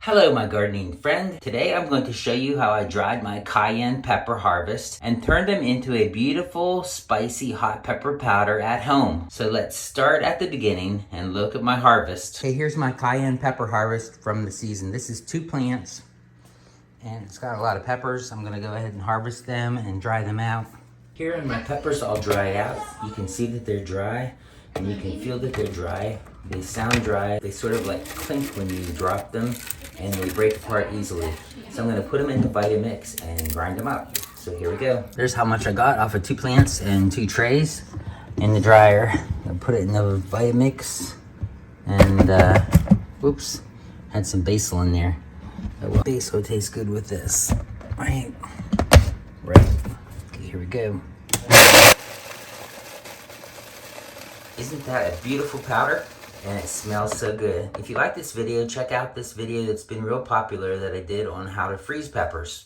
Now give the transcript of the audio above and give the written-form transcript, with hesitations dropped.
Hello, my gardening friend. Today I'm going to show you how I dried my cayenne pepper harvest and turned them into a beautiful, spicy hot pepper powder at home. So let's start at the beginning and look at my harvest. Okay, here's my cayenne pepper harvest from the season. This is 2 plants and it's got a lot of peppers. I'm gonna go ahead and harvest them and dry them out. Here are my peppers all dried out. You can see that they're dry and you can feel that they're dry. They sound dry. They sort of like clink when you drop them and they break apart easily. So I'm gonna put them in the Vitamix and grind them up. So here we go. There's how much I got off of 2 plants and 2 trays in the dryer. I'll put it in the Vitamix and whoops, had some basil in there. Basil tastes good with this, right? Right, okay, here we go. Isn't that a beautiful powder? And it smells so good. If you like this video, check out this video that's been real popular that I did on how to freeze peppers.